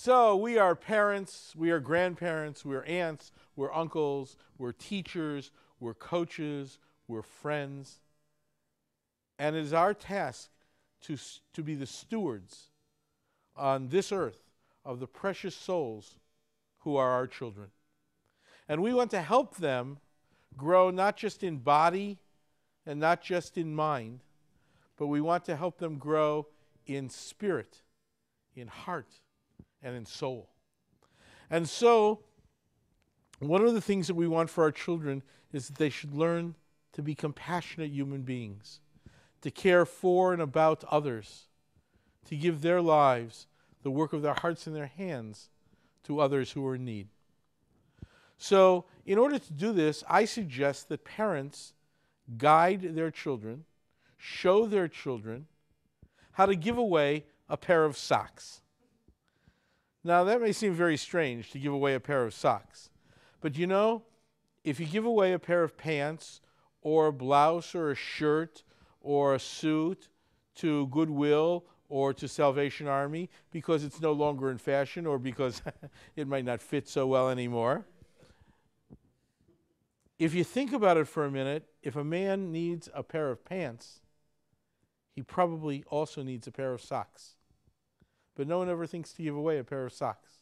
So we are parents, we are grandparents, we're aunts, we're uncles, we're teachers, we're coaches, we're friends. And it is our task to be the stewards on this earth of the precious souls who are our children. And we want to help them grow not just in body and not just in mind, but we want to help them grow in spirit, in heart, and in soul. And so, one of the things that we want for our children is that they should learn to be compassionate human beings, to care for and about others, to give their lives, the work of their hearts and their hands, to others who are in need. So, in order to do this, I suggest that parents guide their children, show their children how to give away a pair of socks. Now, that may seem very strange to give away a pair of socks. But you know, if you give away a pair of pants or a blouse or a shirt or a suit to Goodwill or to Salvation Army because it's no longer in fashion or because it might not fit so well anymore, if you think about it for a minute, if a man needs a pair of pants, he probably also needs a pair of socks. But no one ever thinks to give away a pair of socks.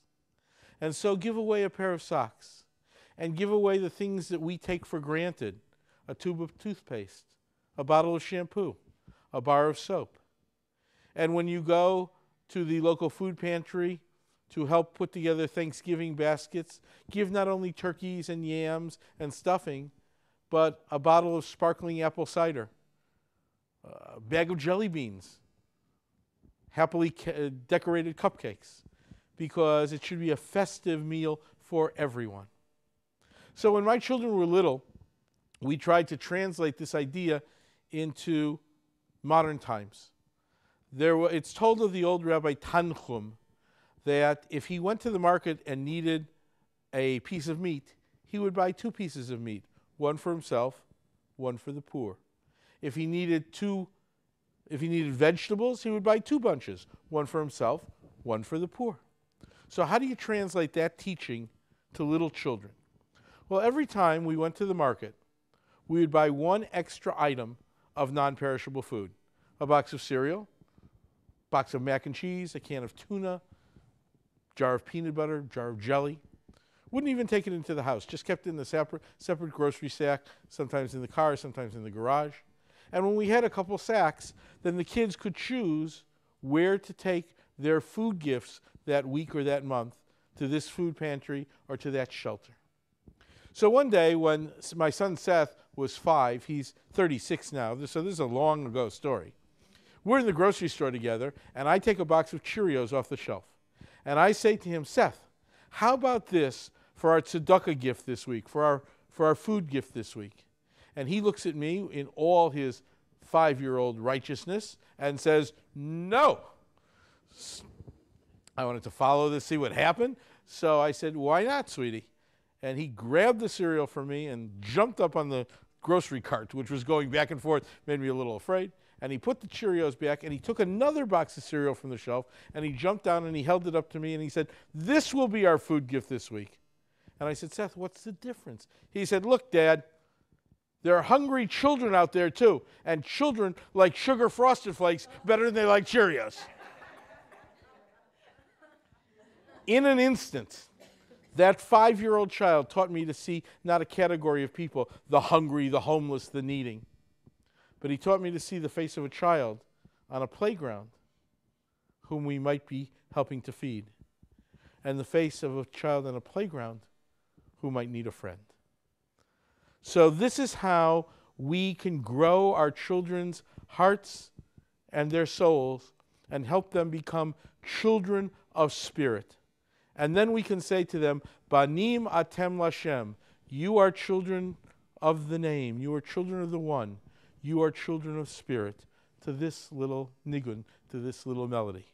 And so give away a pair of socks. And give away the things that we take for granted. A tube of toothpaste, a bottle of shampoo, a bar of soap. And when you go to the local food pantry to help put together Thanksgiving baskets, give not only turkeys and yams and stuffing, but a bottle of sparkling apple cider, a bag of jelly beans, happily decorated cupcakes, because it should be a festive meal for everyone. So when my children were little, we tried to translate this idea into modern times. It's told of the old Rabbi Tanchum that if he went to the market and needed a piece of meat, he would buy 2 pieces of meat, one for himself, one for the poor. If he needed vegetables, he would buy 2 bunches, one for himself, one for the poor. So how do you translate that teaching to little children? Well, every time we went to the market, we would buy 1 extra item of non-perishable food. A box of cereal, box of mac and cheese, a can of tuna, jar of peanut butter, jar of jelly. Wouldn't even take it into the house, just kept it in the separate grocery sack, sometimes in the car, sometimes in the garage. And when we had a couple sacks, then the kids could choose where to take their food gifts that week or that month, to this food pantry or to that shelter. So one day when my son Seth was 5, he's 36 now, so this is a long ago story. We're in the grocery store together, and I take a box of Cheerios off the shelf. And I say to him, Seth, how about this for our tzedakah gift this week, for our food gift this week? And he looks at me in all his 5-year-old righteousness and says, no. I wanted to follow this, see what happened. So I said, why not, sweetie? And he grabbed the cereal from me and jumped up on the grocery cart, which was going back and forth, made me a little afraid. And he put the Cheerios back, and he took another box of cereal from the shelf, and he jumped down and he held it up to me, and he said, this will be our food gift this week. And I said, Seth, what's the difference? He said, look, Dad, there are hungry children out there too, and children like sugar Frosted Flakes better than they like Cheerios. In an instant, that 5-year-old child taught me to see not a category of people, the hungry, the homeless, the needing, but he taught me to see the face of a child on a playground whom we might be helping to feed, and the face of a child on a playground who might need a friend. So this is how we can grow our children's hearts and their souls and help them become children of spirit. And then we can say to them, Banim atem lashem, you are children of the name, you are children of the one, you are children of spirit, to this little nigun, to this little melody.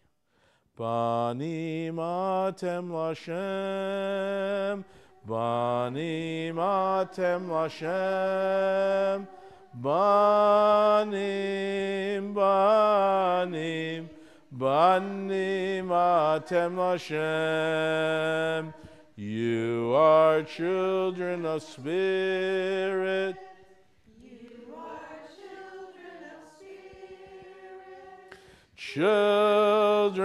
Banim atem lashem, Banim atem lashem, Banim, Banim, Banim atem Lashem. You are children of spirit. Children,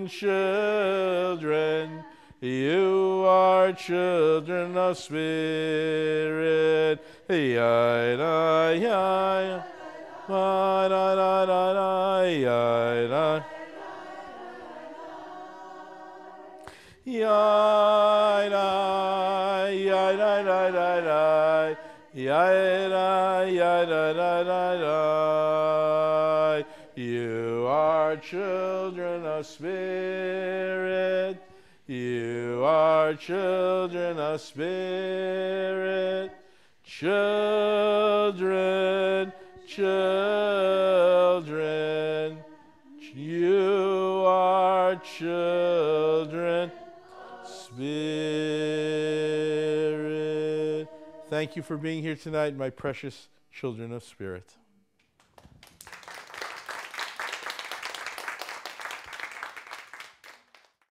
children, you are children of spirit. Yada, yada, da, da, da, da, yada. Yada, yada, da, da, da, yada, yada, da, da, da. You are children of spirit. You are children of spirit. Children, children. You are children spirit. Thank you for being here tonight, my precious children of spirit.